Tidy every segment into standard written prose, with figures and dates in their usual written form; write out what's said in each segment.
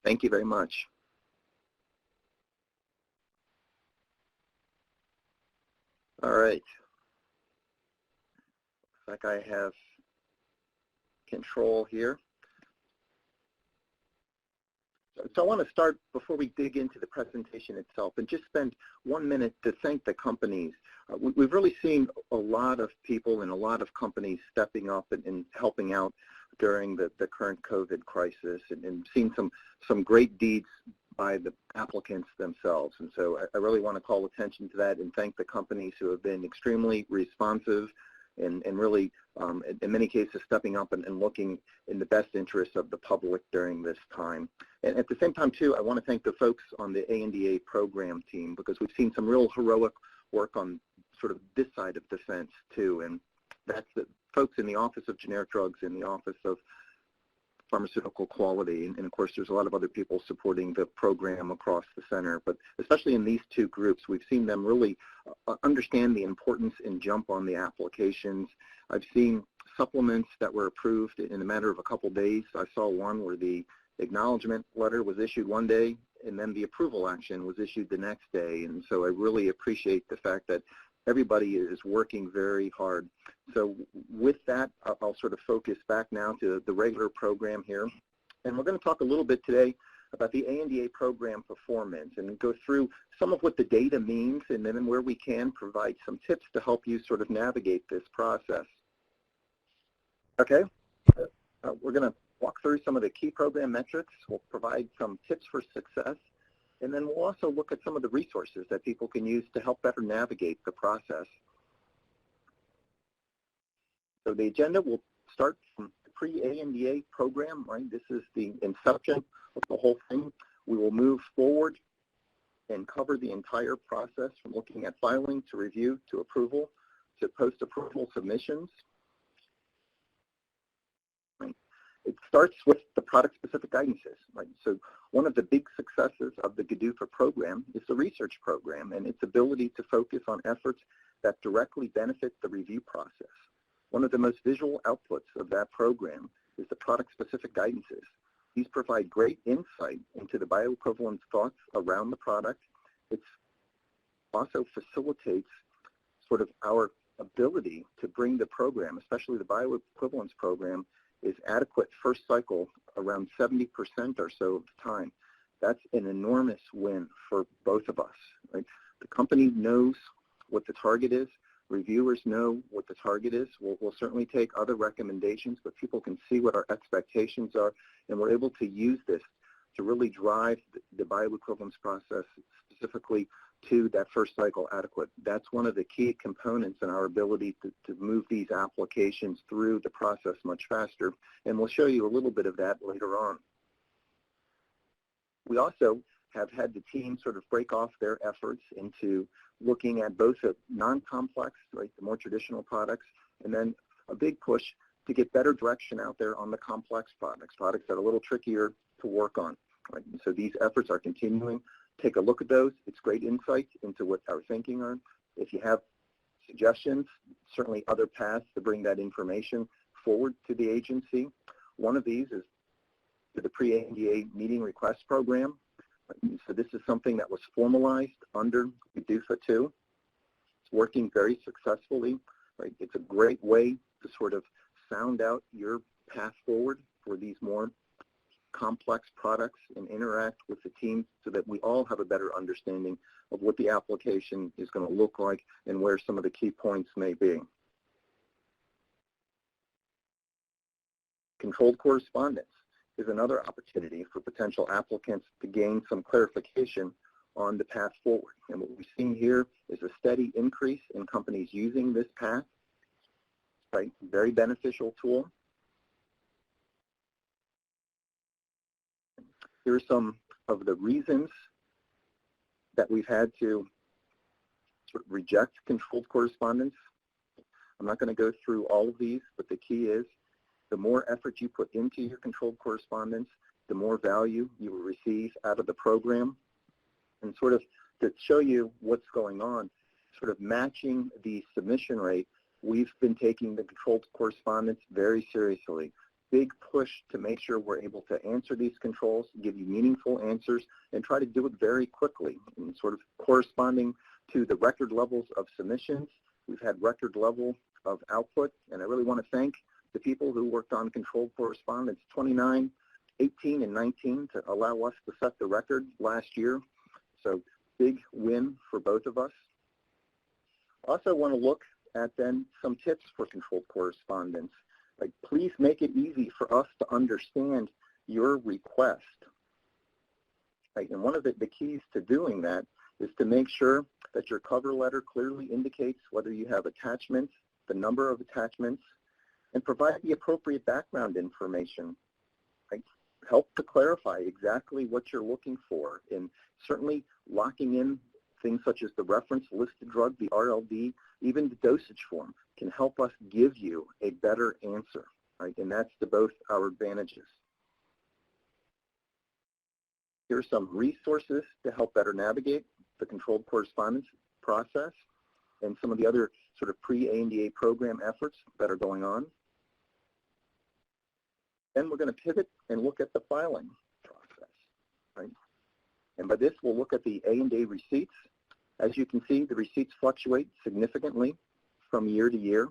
Thank you very much. All right. Looks like I have control here. So I want to start before we dig into the presentation itself and just spend 1 minute to thank the companies. We've really seen a lot of people and a lot of companies stepping up and helping out during the current COVID crisis, and seen some great deeds by the applicants themselves. And so I really want to call attention to that and thank the companies who have been extremely responsive and really, in many cases, stepping up and looking in the best interest of the public during this time. And at the same time, too, I want to thank the folks on the ANDA program team, because we've seen some real heroic work on sort of this side of the fence, too. And that's the folks in the Office of Generic Drugs and the Office of Pharmaceutical Quality, and of course there's a lot of other people supporting the program across the center, but especially in these two groups, we've seen them really understand the importance and jump on the applications. I've seen supplements that were approved in a matter of a couple days. I saw one where the acknowledgement letter was issued one day and then the approval action was issued the next day, and so I really appreciate the fact that everybody is working very hard. So with that, I'll sort of focus back now to the regular program here. And we're going to talk a little bit today about the ANDA program performance and go through some of what the data means, and then where we can provide some tips to help you sort of navigate this process. Okay, we're going to walk through some of the key program metrics. We'll provide some tips for success. And then we'll also look at some of the resources that people can use to help better navigate the process. So the agenda will start from the pre-ANDA program, right? This is the inception of the whole thing. We will move forward and cover the entire process from looking at filing to review to approval to post-approval submissions. It starts with the product-specific guidances, right? So one of the big successes of the GDUFA program is the research program and its ability to focus on efforts that directly benefit the review process. One of the most visual outputs of that program is the product-specific guidances. These provide great insight into the bioequivalence thoughts around the product. It also facilitates sort of our ability to bring the program, especially the bioequivalence program, is adequate first cycle around 70% or so of the time. That's an enormous win for both of us, right? The company knows what the target is. Reviewers know what the target is. We'll certainly take other recommendations, but people can see what our expectations are, and we're able to use this to really drive the bioequivalence process specifically to that first cycle adequate. That's one of the key components in our ability to move these applications through the process much faster, and we'll show you a little bit of that later on. We also have had the team sort of break off their efforts into looking at both the non-complex, right, the more traditional products, and then a big push to get better direction out there on the complex products that are a little trickier to work on, right? So these efforts are continuing. Take a look at those. It's great insight into what our thinking are. If you have suggestions, certainly other paths to bring that information forward to the agency. One of these is the pre-ANDA meeting request program. So this is something that was formalized under GDUFA 2. It's working very successfully, right? It's a great way to sort of sound out your path forward for these more complex products and interact with the team so that we all have a better understanding of what the application is going to look like and where some of the key points may be. Controlled correspondence is another opportunity for potential applicants to gain some clarification on the path forward. And what we've seen here is a steady increase in companies using this path, right? Very beneficial tool. Here are some of the reasons that we've had to sort of reject controlled correspondence. I'm not going to go through all of these, but the key is the more effort you put into your controlled correspondence, the more value you will receive out of the program. And sort of to show you what's going on, sort of matching the submission rate, we've been taking the controlled correspondence very seriously. big push to make sure we're able to answer these controls, give you meaningful answers, and try to do it very quickly, and sort of corresponding to the record levels of submissions. We've had record level of output, and I really want to thank the people who worked on controlled correspondence 29, 18, and 19 to allow us to set the record last year. So big win for both of us. Also want to look at then some tips for controlled correspondence. Like, please make it easy for us to understand your request. Right? And one of the keys to doing that is to make sure that your cover letter clearly indicates whether you have attachments, the number of attachments, and provide the appropriate background information. Right? Help to clarify exactly what you're looking for, and certainly locking in things such as the reference listed drug, the RLD, even the dosage form can help us give you a better answer, right? And that's to both our advantages. Here are some resources to help better navigate the controlled correspondence process and some of the other sort of pre-ANDA program efforts that are going on. Then we're going to pivot and look at the filing process, right? And by this, we'll look at the ANDA receipts. As you can see, the receipts fluctuate significantly from year to year.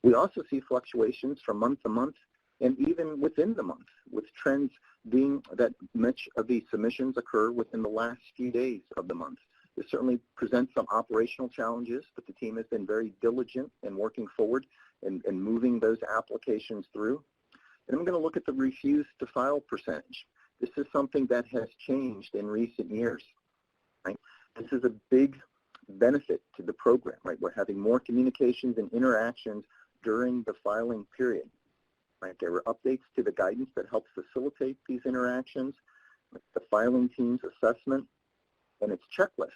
We also see fluctuations from month to month and even within the month, with trends being that much of these submissions occur within the last few days of the month. This certainly presents some operational challenges, but the team has been very diligent in working forward and moving those applications through. And I'm going to look at the refuse to file percentage. This is something that has changed in recent years, right? This is a big benefit to the program, right? We're having more communications and interactions during the filing period, right? There were updates to the guidance that helps facilitate these interactions. The filing team's assessment and its checklist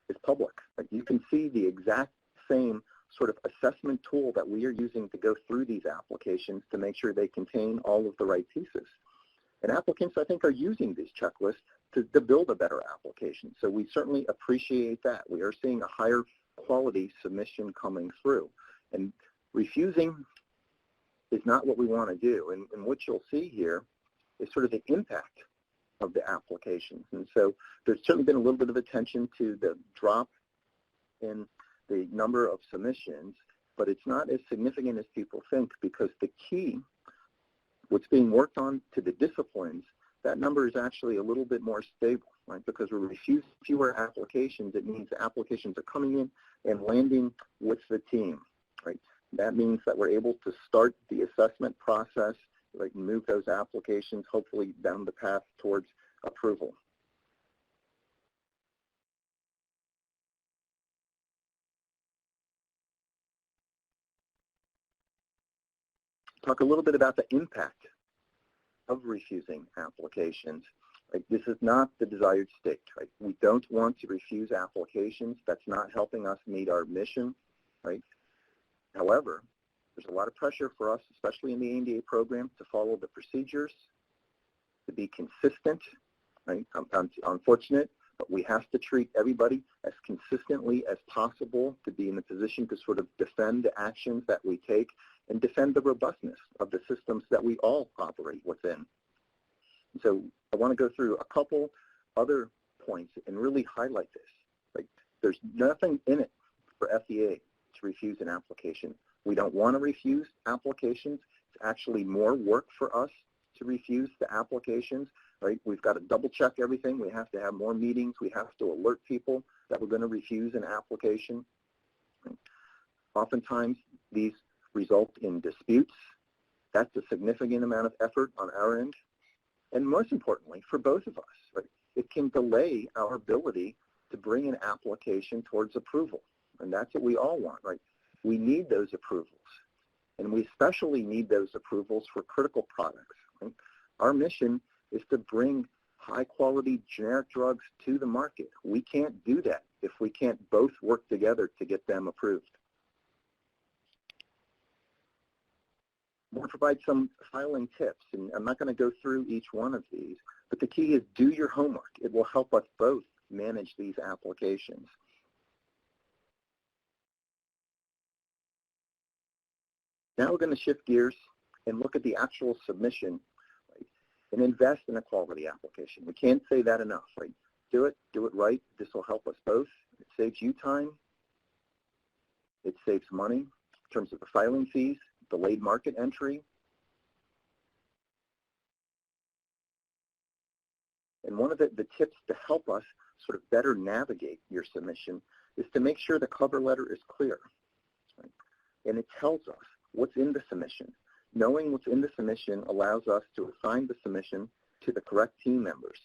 is public. Like, you can see the exact same sort of assessment tool that we are using to go through these applications to make sure they contain all of the right pieces. And applicants, I think, are using these checklists to build a better application. So we certainly appreciate that. We are seeing a higher quality submission coming through. And refusing is not what we want to do. And what you'll see here is sort of the impact of the applications. And so there's certainly been a little bit of attention to the drop in the number of submissions, but it's not as significant as people think, because the key, what's being worked on to the disciplines, that number is actually a little bit more stable, right? Because we refuse fewer applications, it means the applications are coming in and landing with the team, right? That means that we're able to start the assessment process, right, and move those applications hopefully down the path towards approval. Talk a little bit about the impact of refusing applications. Right? This is not the desired state. Right? We don't want to refuse applications. That's not helping us meet our mission. Right? However, there's a lot of pressure for us, especially in the ANDA program, to follow the procedures, to be consistent. Right? Unfortunate, but we have to treat everybody as consistently as possible to be in a position to sort of defend the actions that we take and defend the robustness of the systems that we all operate within. And so I want to go through a couple other points and really highlight this. Like, there's nothing in it for FDA to refuse an application. We don't want to refuse applications. It's actually more work for us to refuse the applications. Right? We've got to double check everything. We have to have more meetings. We have to alert people that we're going to refuse an application. Right? Oftentimes, these result in disputes. That's a significant amount of effort on our end. And most importantly, for both of us, right, it can delay our ability to bring an application towards approval. And that's what we all want, right? We need those approvals. And we especially need those approvals for critical products. Right? Our mission is to bring high-quality generic drugs to the market. We can't do that if we can't both work together to get them approved. I'm going to provide some filing tips, and I'm not going to go through each one of these, but the key is do your homework. It will help us both manage these applications. Now we're going to shift gears and look at the actual submission, right? And invest in a quality application. We can't say that enough, right? Do it right. This will help us both. It saves you time. It saves money in terms of the filing fees, delayed market entry. And one of the tips to help us sort of better navigate your submission is to make sure the cover letter is clear, right? And it tells us what's in the submission. Knowing what's in the submission allows us to assign the submission to the correct team members.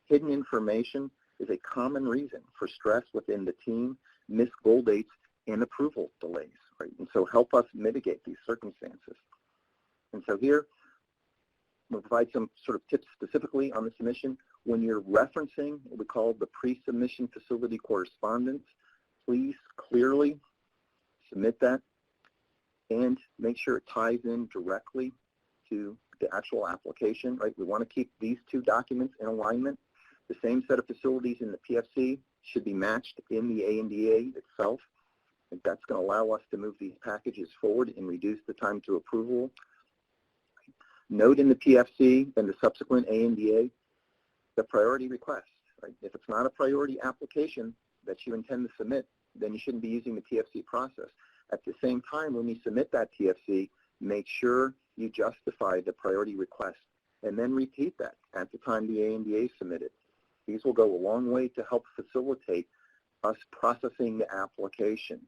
Hidden information is a common reason for stress within the team, missed goal dates, and approval delays, right? And so help us mitigate these circumstances. And so here, we'll provide some sort of tips specifically on the submission. When you're referencing what we call the pre-submission facility correspondence, please clearly submit that and make sure it ties in directly to the actual application, right? We want to keep these two documents in alignment. The same set of facilities in the PFC should be matched in the ANDA itself. And that's going to allow us to move these packages forward and reduce the time to approval. Note in the PFC and the subsequent ANDA the priority request, right? If it's not a priority application that you intend to submit, then you shouldn't be using the PFC process. At the same time, when you submit that PFC, make sure you justify the priority request and then repeat that at the time the ANDA is submitted. These will go a long way to help facilitate us processing the application.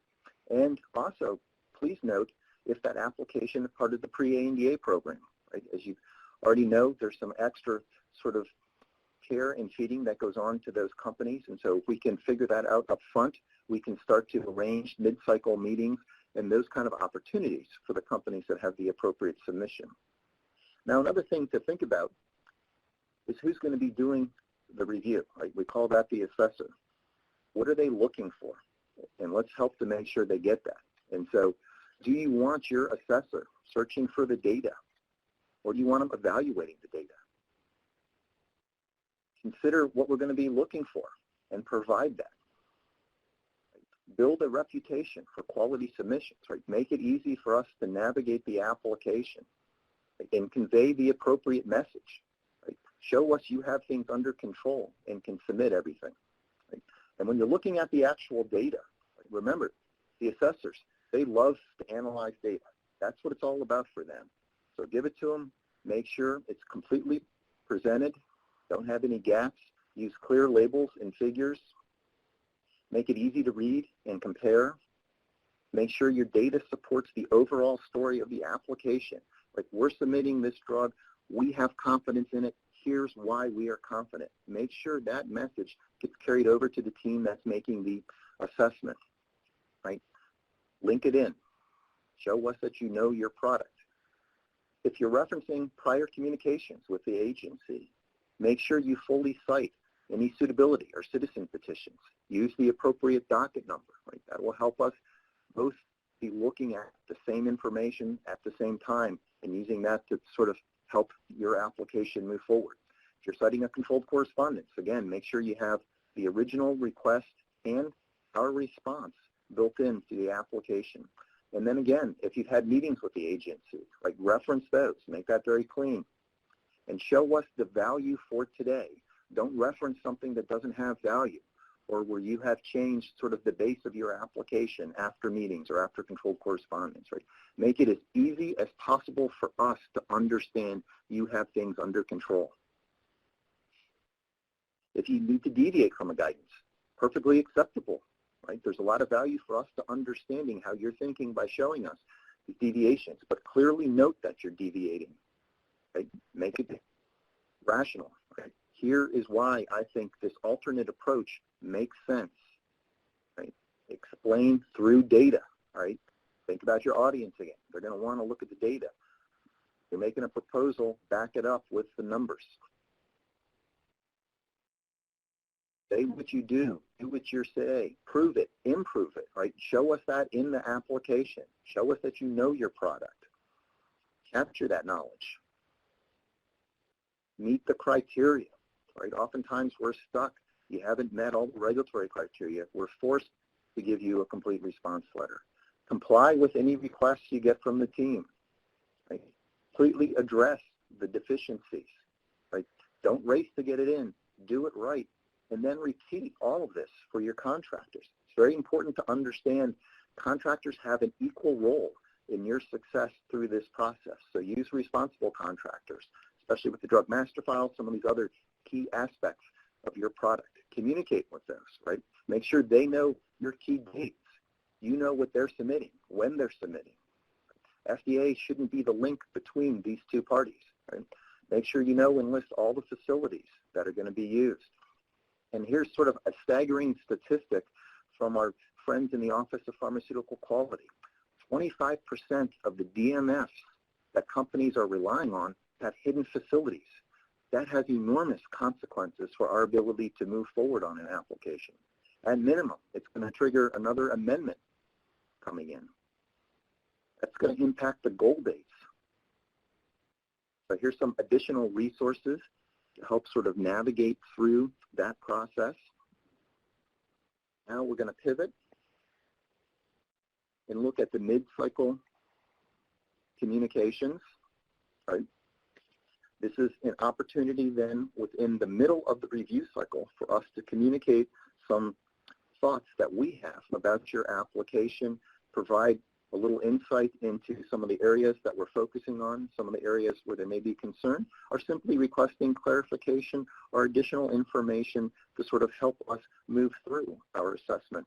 And also, please note if that application is part of the pre-ANDA program, right? As you already know, there's some extra sort of care and feeding that goes on to those companies. And so if we can figure that out up front, we can start to arrange mid-cycle meetings and those kind of opportunities for the companies that have the appropriate submission. Now, another thing to think about is who's going to be doing the review, right? We call that the assessor. What are they looking for? And let's help to make sure they get that. And so do you want your assessor searching for the data, or do you want them evaluating the data? Consider what we're going to be looking for and provide that. Build a reputation for quality submissions, right? Make it easy for us to navigate the application, right? And convey the appropriate message, right? Show us you have things under control and can submit everything, right? And when you're looking at the actual data, right, remember, the assessors, they love to analyze data. That's what it's all about for them. So give it to them. Make sure it's completely presented. Don't have any gaps. Use clear labels and figures. Make it easy to read and compare. Make sure your data supports the overall story of the application. Like, we're submitting this drug. We have confidence in it. Here's why we are confident. Make sure that message gets carried over to the team that's making the assessment, right? Link it in. Show us that you know your product. If you're referencing prior communications with the agency, make sure you fully cite any suitability or citizen petitions. Use the appropriate docket number, right? That will help us both be looking at the same information at the same time and using that to sort of help your application move forward. If you're citing a controlled correspondence, again, make sure you have the original request and our response built into the application. And then again, if you've had meetings with the agency, like, reference those, make that very clean. And show us the value for today. Don't reference something that doesn't have value or where you have changed sort of the base of your application after meetings or after controlled correspondence, right? Make it as easy as possible for us to understand you have things under control. If you need to deviate from a guidance, perfectly acceptable, right? There's a lot of value for us to understanding how you're thinking by showing us these deviations, but clearly note that you're deviating, right? Make it rational, right? Here is why I think this alternate approach makes sense, right? Explain through data, right? Think about your audience again. They're going to want to look at the data. You're making a proposal, back it up with the numbers. Say what you do what you say, prove it, improve it, right? Show us that in the application. Show us that you know your product. Capture that knowledge. Meet the criteria, right? Oftentimes we're stuck. You haven't met all the regulatory criteria. We're forced to give you a complete response letter. Comply with any requests you get from the team, right? completely address the deficiencies, right? Don't race to get it in. Do it right. And then repeat all of this for your contractors. It's very important to understand contractors have an equal role in your success through this process. So use responsible contractors, especially with the drug master file, some of these other key aspects of your product. Communicate with those, right? Make sure they know your key dates. You know what they're submitting, when they're submitting. FDA shouldn't be the link between these two parties, right? Make sure you know and list all the facilities that are going to be used. And here's sort of a staggering statistic from our friends in the Office of Pharmaceutical Quality. 25% of the DMFs that companies are relying on have hidden facilities. That has enormous consequences for our ability to move forward on an application. At minimum, it's going to trigger another amendment coming in. That's going to impact the goal dates. So here's some additional resources to help sort of navigate through that process. Now we're going to pivot and look at the mid-cycle communications, right? This is an opportunity then within the middle of the review cycle for us to communicate some thoughts that we have about your application, provide a little insight into some of the areas that we're focusing on, some of the areas where there may be concern, or simply requesting clarification or additional information to sort of help us move through our assessment.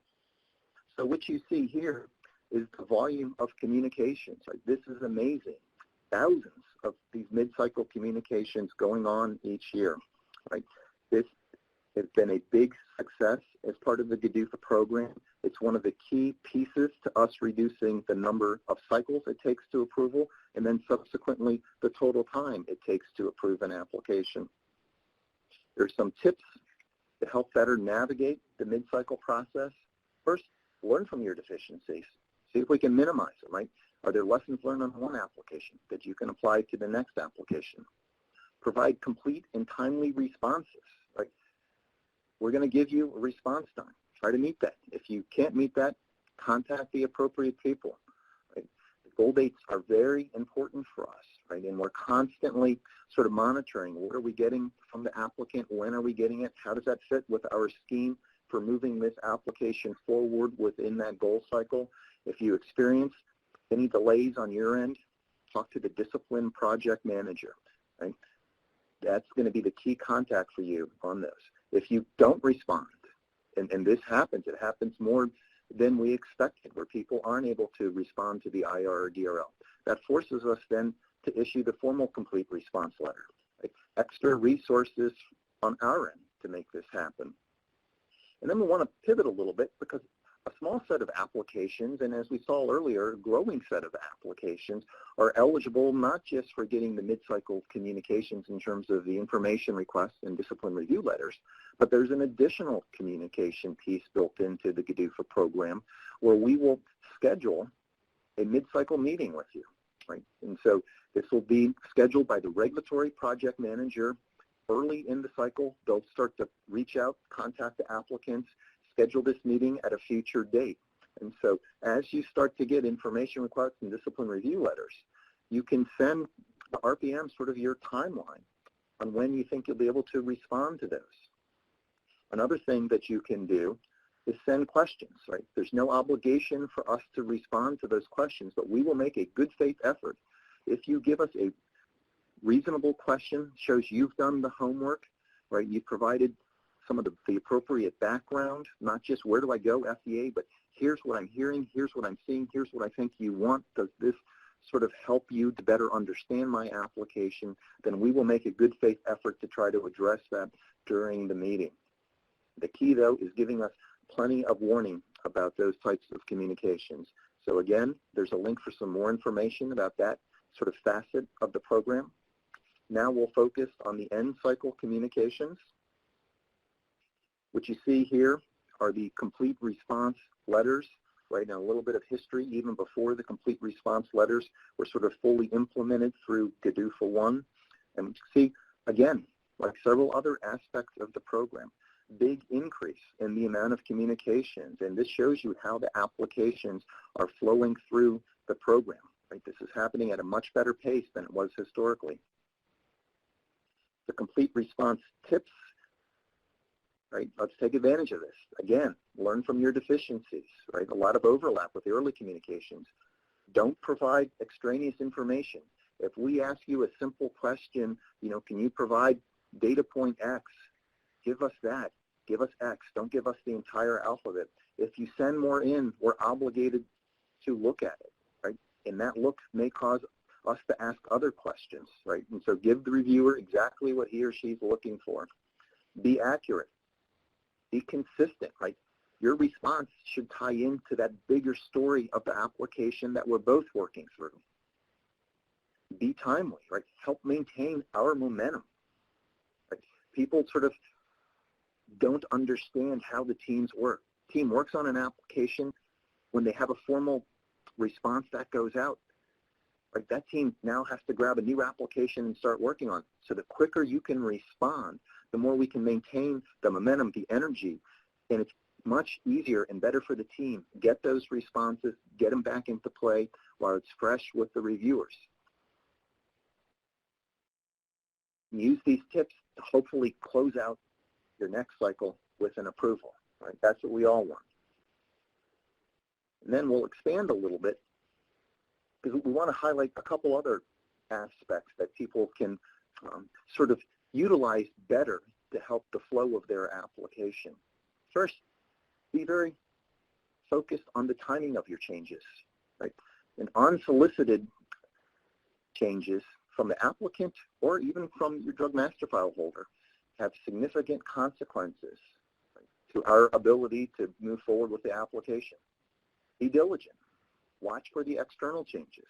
So what you see here is the volume of communications. Right? This is amazing. Thousands of these mid-cycle communications going on each year. Right? This has been a big success as part of the GDUFA program. It's one of the key pieces to us reducing the number of cycles it takes to approval, and then subsequently the total time it takes to approve an application. There's some tips to help better navigate the mid-cycle process. First, learn from your deficiencies. See if we can minimize them, right? Are there lessons learned on one application that you can apply to the next application? Provide complete and timely responses, right? We're going to give you a response time. Try to meet that. If you can't meet that, contact the appropriate people. Right? The goal dates are very important for us, right? And we're constantly sort of monitoring what are we getting from the applicant, when are we getting it, how does that fit with our scheme for moving this application forward within that goal cycle. If you experience any delays on your end, talk to the discipline project manager. Right? That's going to be the key contact for you on those. If you don't respond, and this happens, it happens more than we expected, where people aren't able to respond to the IR or DRL. That forces us then to issue the formal complete response letter. Right? Extra resources on our end to make this happen. And then we want to pivot a little bit because a small set of applications, and as we saw earlier, a growing set of applications are eligible not just for getting the mid-cycle communications in terms of the information requests and discipline review letters, but there's an additional communication piece built into the GDUFA program where we will schedule a mid-cycle meeting with you, right? And so this will be scheduled by the regulatory project manager early in the cycle. They'll start to reach out, contact the applicants, schedule this meeting at a future date. And so as you start to get information requests and discipline review letters, you can send the RPM sort of your timeline on when you think you'll be able to respond to those. Another thing that you can do is send questions, right? There's no obligation for us to respond to those questions, but we will make a good faith effort. If you give us a reasonable question, shows you've done the homework, right? You've provided some of the appropriate background, not just where do I go, FDA, but here's what I'm hearing, here's what I'm seeing, here's what I think you want. Does this sort of help you to better understand my application? Then we will make a good faith effort to try to address that during the meeting. The key, though, is giving us plenty of warning about those types of communications. So again, there's a link for some more information about that sort of facet of the program. Now we'll focus on the end cycle communications. What you see here are the complete response letters, right? Now a little bit of history, even before the complete response letters were sort of fully implemented through GDUFA 1. And see, again, like several other aspects of the program, big increase in the amount of communications. And this shows you how the applications are flowing through the program. right? This is happening at a much better pace than it was historically. The complete response tips, right? Let's take advantage of this. Again, learn from your deficiencies, right? A lot of overlap with the early communications. Don't provide extraneous information. If we ask you a simple question, can you provide data point X? Give us that. Give us X. Don't give us the entire alphabet. If you send more in, we're obligated to look at it, right? And that look may cause us to ask other questions, right? And so give the reviewer exactly what he or she's looking for. Be accurate. Be consistent, right? Your response should tie into that bigger story of the application that we're both working through. Be timely, right? Help maintain our momentum. Right? People sort of don't understand how the team works on an application when they have a formal response that goes out. Right? That team now has to grab a new application and start working on it. So the quicker you can respond, the more we can maintain the momentum, the energy, and it's much easier and better for the team. Get those responses, get them back into play while it's fresh with the reviewers. Use these tips to hopefully close out your next cycle with an approval. Right? That's what we all want. And then we'll expand a little bit because we want to highlight a couple other aspects that people can sort of utilize better to help the flow of their application. First, be very focused on the timing of your changes. Right? And unsolicited changes from the applicant or even from your drug master file holder have significant consequences, right, to our ability to move forward with the application. Be diligent. Watch for the external changes.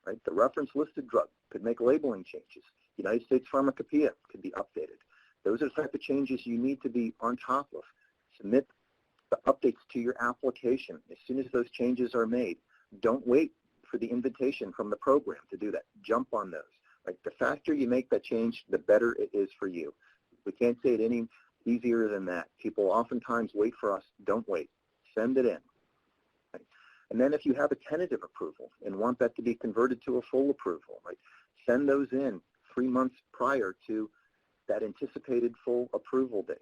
Right? The reference listed drug could make labeling changes. United States Pharmacopoeia could be updated. Those are the type of changes you need to be on top of. Submit the updates to your application as soon as those changes are made. Don't wait for the invitation from the program to do that. Jump on those. Right? The faster you make that change, the better it is for you. We can't say it any easier than that. People oftentimes wait for us. Don't wait. Send it in. Right? And then if you have a tentative approval and want that to be converted to a full approval, right, send those in 3 months prior to that anticipated full approval date.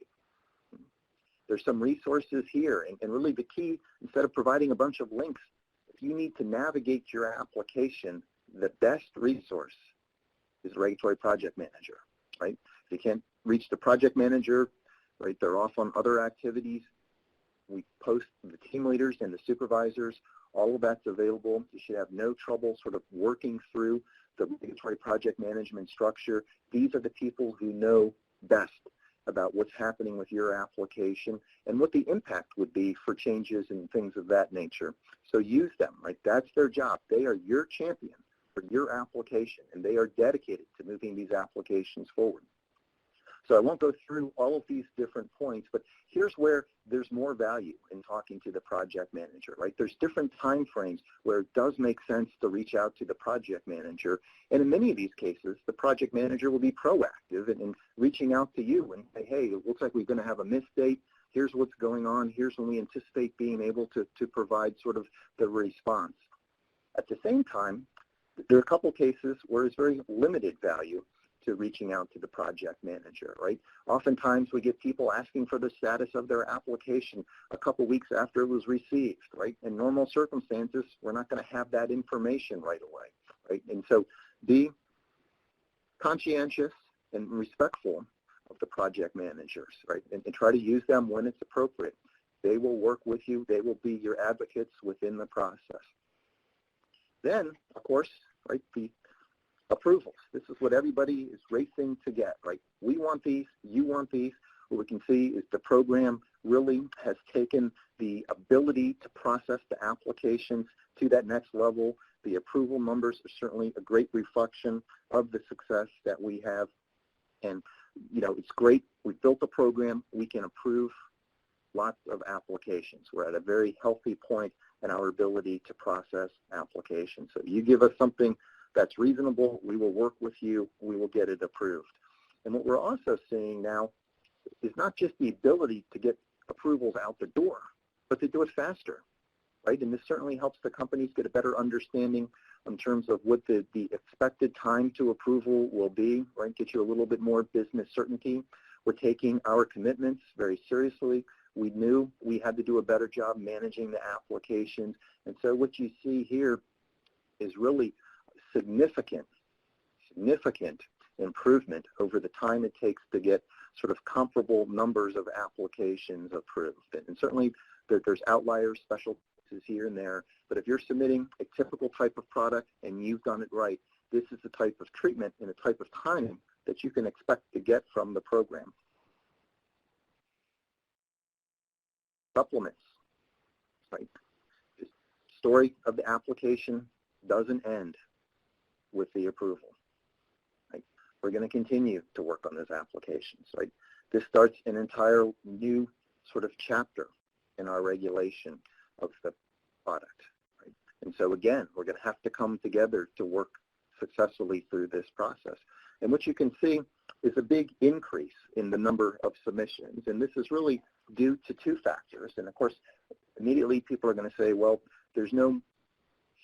There's some resources here, and really the key, instead of providing a bunch of links, if you need to navigate your application, the best resource is Regulatory Project Manager, right? If you can't reach the project manager, right, they're off on other activities. We post the team leaders and the supervisors. All of that's available. You should have no trouble sort of working through the regulatory project management structure. These are the people who know best about what's happening with your application and what the impact would be for changes and things of that nature. So use them, right? That's their job. They are your champion for your application, and they are dedicated to moving these applications forward. So I won't go through all of these different points, but here's where there's more value in talking to the project manager, right? There's different time frames where it does make sense to reach out to the project manager. And in many of these cases, the project manager will be proactive in reaching out to you and say, hey, it looks like we're going to have a miss date. Here's what's going on. Here's when we anticipate being able to provide sort of the response. At the same time, there are a couple cases where it's very limited value to reaching out to the project manager, right? Oftentimes we get people asking for the status of their application a couple weeks after it was received, right? In normal circumstances, we're not going to have that information right away, right? And so be conscientious and respectful of the project managers, right? And try to use them when it's appropriate. They will work with you. They will be your advocates within the process. Then, of course, right, the approvals. This is what everybody is racing to get, right? We want these, you want these. What we can see is the program really has taken the ability to process the applications to that next level. The approval numbers are certainly a great reflection of the success that we have. And, you know, it's great. We built a program. We can approve lots of applications. We're at a very healthy point in our ability to process applications. So you give us something that's reasonable, we will work with you, we will get it approved. And what we're also seeing now is not just the ability to get approvals out the door, but to do it faster, right? And this certainly helps the companies get a better understanding in terms of what the expected time to approval will be, right? Get you a little bit more business certainty. We're taking our commitments very seriously. We knew we had to do a better job managing the applications. And so what you see here is really significant improvement over the time it takes to get sort of comparable numbers of applications approved. And certainly there's outliers, special cases here and there, but if you're submitting a typical type of product and you've done it right, this is the type of treatment and the type of timing that you can expect to get from the program. Supplements, right? The story of the application doesn't end with the approval. Right? We're going to continue to work on those applications. Right? This starts an entire new sort of chapter in our regulation of the product. Right? And so again, we're going to have to come together to work successfully through this process. And what you can see is a big increase in the number of submissions. And this is really due to two factors. And of course, immediately people are going to say, well, there's no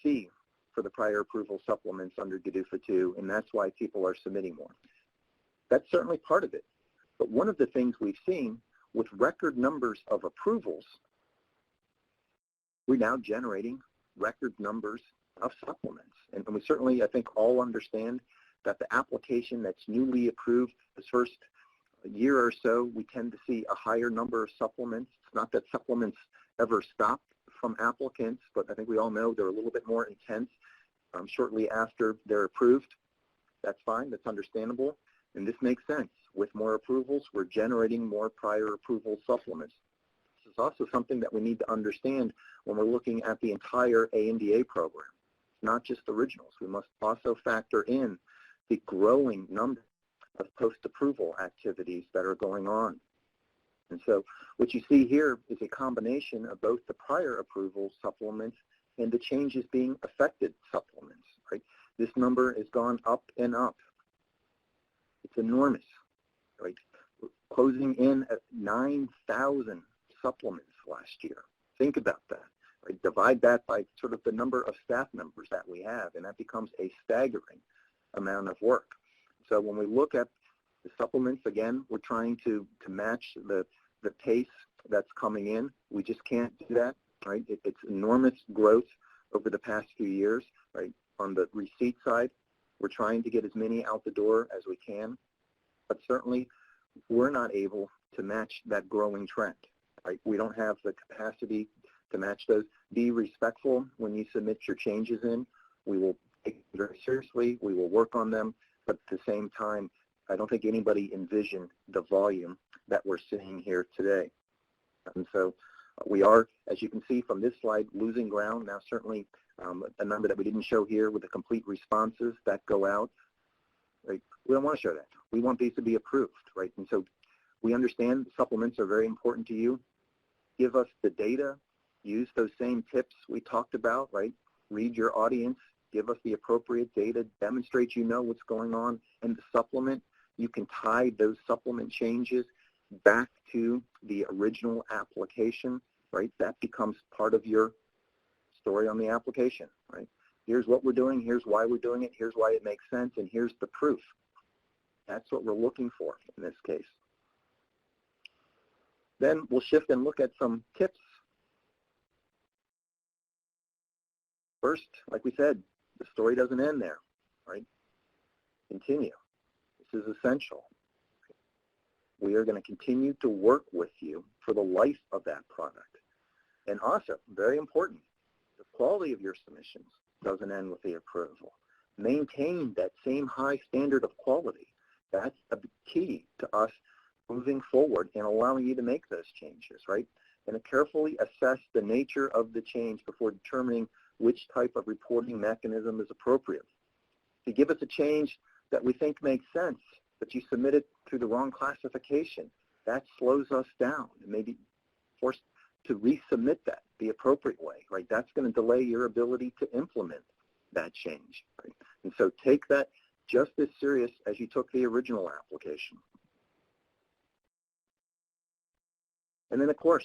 fee for the prior approval supplements under GDUFA 2, and that's why people are submitting more. That's certainly part of it. But one of the things we've seen with record numbers of approvals, we're now generating record numbers of supplements. And we certainly, I think, all understand that the application that's newly approved, this first year or so, we tend to see a higher number of supplements. It's not that supplements ever stop from applicants, but I think we all know they're a little bit more intense shortly after they're approved. That's fine, that's understandable, and this makes sense. With more approvals, we're generating more prior approval supplements. This is also something that we need to understand when we're looking at the entire ANDA program, not just originals. We must also factor in the growing number of post-approval activities that are going on. And so what you see here is a combination of both the prior approval supplements and the changes being affected supplements, right? This number has gone up and up. It's enormous, right? We're closing in at 9,000 supplements last year. Think about that, right? Divide that by sort of the number of staff members that we have, and that becomes a staggering amount of work. So when we look at the supplements, again, we're trying to match the pace that's coming in. We just can't do that, right? It's enormous growth over the past few years, right? On the receipt side, we're trying to get as many out the door as we can, but certainly we're not able to match that growing trend, right? We don't have the capacity to match those. Be respectful when you submit your changes in. We will take it very seriously. We will work on them, but at the same time, I don't think anybody envisioned the volume that we're seeing here today. And so we are, as you can see from this slide, losing ground. Now certainly a number that we didn't show here with the complete responses that go out, right? We don't want to show that. We want these to be approved, right? And so we understand supplements are very important to you. Give us the data. Use those same tips we talked about, right? Read your audience. Give us the appropriate data. Demonstrate you know what's going on in the supplement. You can tie those supplement changes back to the original application, right? That becomes part of your story on the application, right? Here's what we're doing, here's why we're doing it, here's why it makes sense, and here's the proof. That's what we're looking for in this case. Then we'll shift and look at some tips. First, like we said, the story doesn't end there, right? Continue. This is essential. We are going to continue to work with you for the life of that product. And also, very important, the quality of your submissions doesn't end with the approval. Maintain that same high standard of quality. That's a key to us moving forward and allowing you to make those changes, right? And to carefully assess the nature of the change before determining which type of reporting mechanism is appropriate. If you give us a change that we think makes sense, but you submit it through the wrong classification, that slows us down and may be forced to resubmit that the appropriate way, right? That's going to delay your ability to implement that change, right? And so take that just as serious as you took the original application. And then, of course,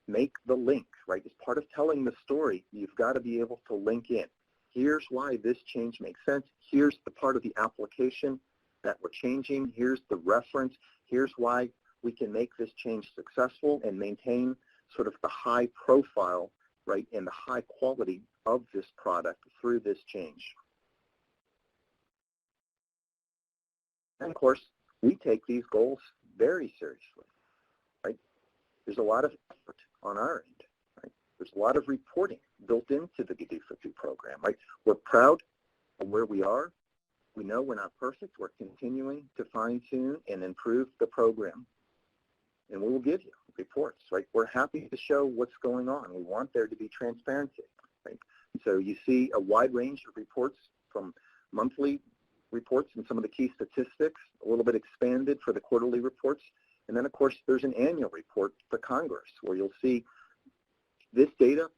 make the link, right? As part of telling the story, you've got to be able to link in. Here's why this change makes sense. Here's the part of the application that we're changing. Here's the reference. Here's why we can make this change successful and maintain sort of the high profile, right, and the high quality of this product through this change. And of course, we take these goals very seriously, right? There's a lot of effort on our end, right? There's a lot of reporting built into the GDFA program, right? We're proud of where we are. We know we're not perfect. We're continuing to fine-tune and improve the program. And we will give you reports, right? We're happy to show what's going on. We want there to be transparency, right? So you see a wide range of reports, from monthly reports and some of the key statistics, a little bit expanded for the quarterly reports. And then, of course, there's an annual report for Congress where you'll see this data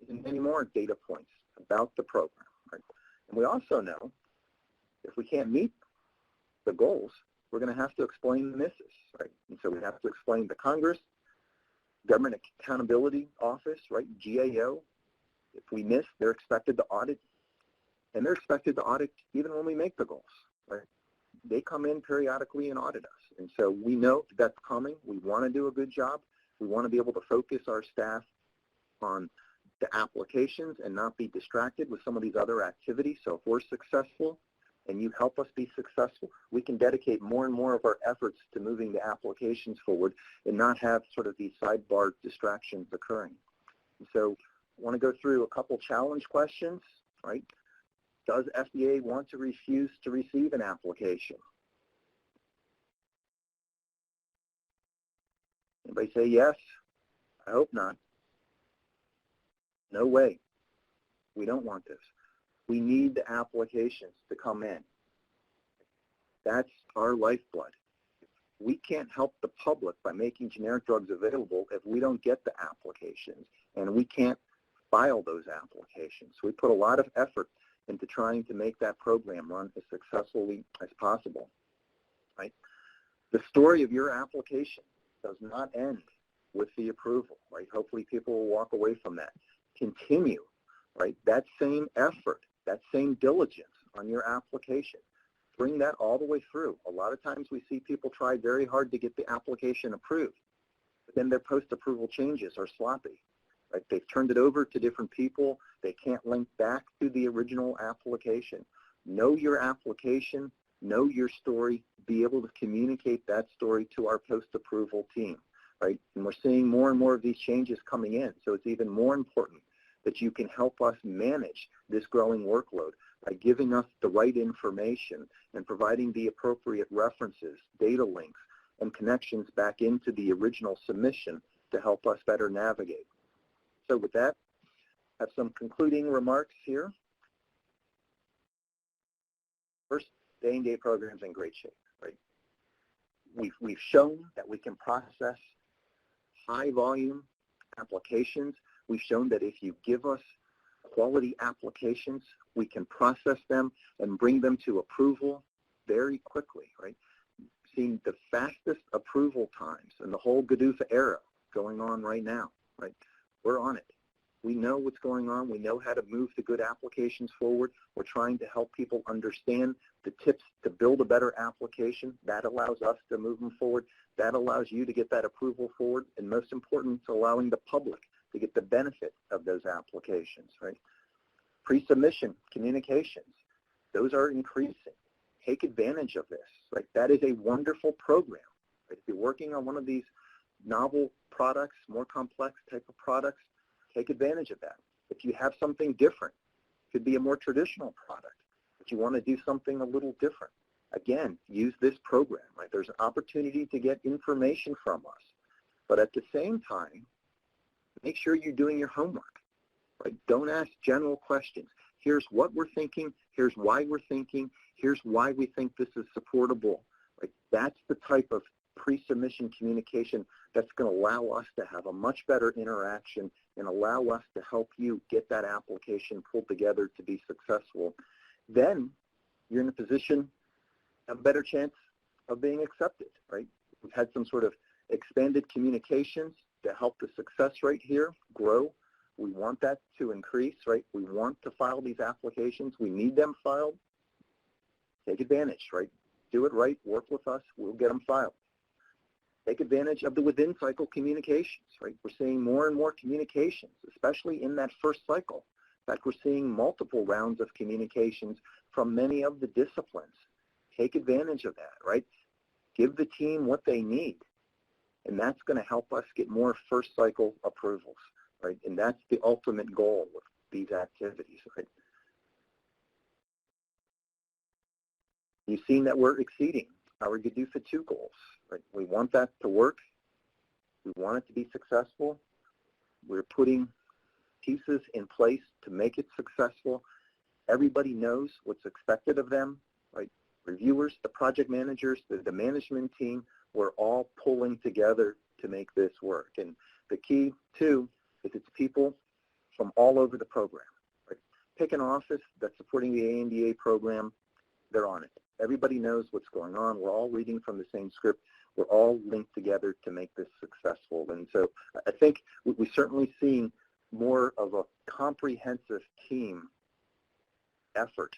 and many more data points about the program, right? And we also know if we can't meet the goals, we're going to have to explain the misses, right? And so we have to explain to Congress, Government Accountability Office, right, GAO. If we miss, they're expected to audit, and they're expected to audit even when we make the goals, right? They come in periodically and audit us, and so we know that's coming. We want to do a good job. We want to be able to focus our staff on the applications and not be distracted with some of these other activities. So if we're successful and you help us be successful, we can dedicate more and more of our efforts to moving the applications forward and not have sort of these sidebar distractions occurring. And so I want to go through a couple challenge questions, right? Does FDA want to refuse to receive an application? Anybody say yes? I hope not. No way. We don't want this. We need the applications to come in. That's our lifeblood. We can't help the public by making generic drugs available if we don't get the applications, and we can't file those applications. So we put a lot of effort into trying to make that program run as successfully as possible, right? The story of your application does not end with the approval, right? Hopefully people will walk away from that. Continue, right? That same effort, that same diligence on your application, bring that all the way through. A lot of times we see people try very hard to get the application approved, but then their post-approval changes are sloppy, right? They've turned it over to different people. They can't link back to the original application. Know your application, know your story, be able to communicate that story to our post-approval team, right? And we're seeing more and more of these changes coming in, so it's even more important that you can help us manage this growing workload by giving us the right information and providing the appropriate references, data links, and connections back into the original submission to help us better navigate. So with that, I have some concluding remarks here. First, day-and-day program's in great shape, right? We've shown that we can process high-volume applications. We've shown that if you give us quality applications, we can process them and bring them to approval very quickly, right? Seeing the fastest approval times in the whole GDFA era going on right now, right? We're on it. We know what's going on. We know how to move the good applications forward. We're trying to help people understand the tips to build a better application. That allows us to move them forward. That allows you to get that approval forward. And most important, it's allowing the public to get the benefit of those applications, right? Pre-submission communications, those are increasing. Take advantage of this, right? That is a wonderful program, right? If you're working on one of these novel products, more complex type of products, take advantage of that. If you have something different, it could be a more traditional product, but you want to do something a little different, again, use this program, right? There's an opportunity to get information from us, but at the same time, make sure you're doing your homework, right? Don't ask general questions. Here's what we're thinking. Here's why we're thinking. Here's why we think this is supportable. Right? That's the type of pre-submission communication that's going to allow us to have a much better interaction and allow us to help you get that application pulled together to be successful. Then you're in a position, a better chance of being accepted, right? We've had some sort of expanded communications to help the success rate here grow We want that to increase, right? We want to file these applications. We need them filed. Take advantage, right? Do it right. Work with us. We'll get them filed. Take advantage of the within-cycle communications, right? We're seeing more and more communications, especially in that first cycle. In fact, we're seeing multiple rounds of communications from many of the disciplines. Take advantage of that, right? Give the team what they need, and that's going to help us get more first cycle approvals, right? And that's the ultimate goal with these activities, right? You've seen that we're exceeding our GDUFA 2 goals, right? We want that to work. We want it to be successful. We're putting pieces in place to make it successful. Everybody knows what's expected of them, right? Reviewers, the project managers, the management team, we're all pulling together to make this work. And the key, too, is it's people from all over the program, right? Pick an office that's supporting the ANDA program, they're on it. Everybody knows what's going on. We're all reading from the same script. We're all linked together to make this successful. And so I think we're certainly seeing more of a comprehensive team effort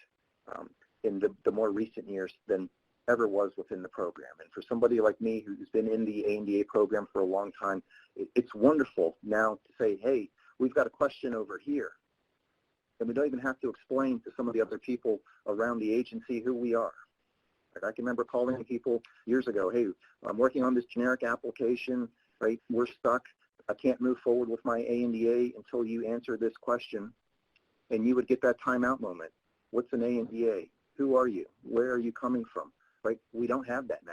in the more recent years than ever was within the program. And for somebody like me who's been in the ANDA program for a long time, it's wonderful now to say, hey, we've got a question over here. And we don't even have to explain to some of the other people around the agency who we are. I can remember calling people years ago, hey, I'm working on this generic application, right? We're stuck. I can't move forward with my ANDA until you answer this question. And you would get that timeout moment. What's an ANDA? Who are you? Where are you coming from? Right? We don't have that now.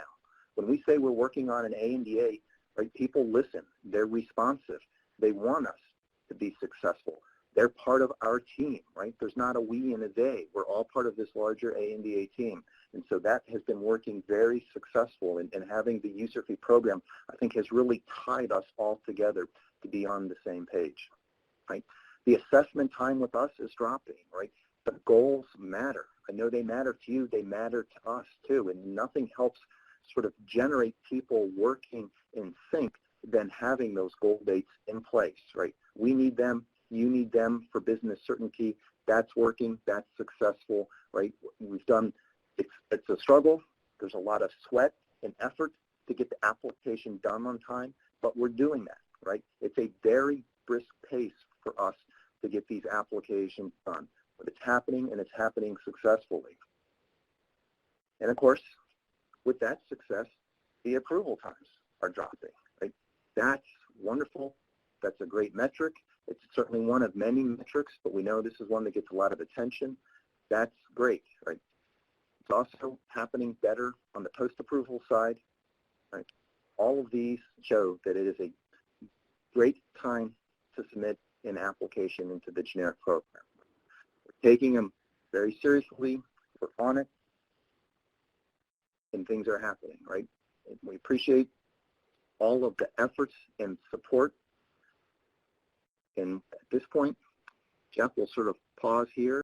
When we say we're working on an ANDA, right, people listen. They're responsive. They want us to be successful. They're part of our team, right? There's not a we and a they. We're all part of this larger ANDA team. And so that has been working very successful, and having the user fee program, I think, has really tied us all together to be on the same page, right? The assessment time with us is dropping, right? The goals matter. I know they matter to you. They matter to us, too. And nothing helps sort of generate people working in sync than having those goal dates in place, right? We need them. You need them for business certainty. That's working. That's successful, right? We've done, it's a struggle. There's a lot of sweat and effort to get the application done on time, but we're doing that, right? It's a very brisk pace for us to get these applications done. But it's happening, and it's happening successfully. And of course, with that success, the approval times are dropping, right? That's wonderful. That's a great metric. It's certainly one of many metrics, but we know this is one that gets a lot of attention. That's great, right? It's also happening better on the post-approval side, right? All of these show that it is a great time to submit an application into the generic program. We're taking them very seriously. We're on it, and things are happening, right? And we appreciate all of the efforts and support. And at this point, Jeff will sort of pause here.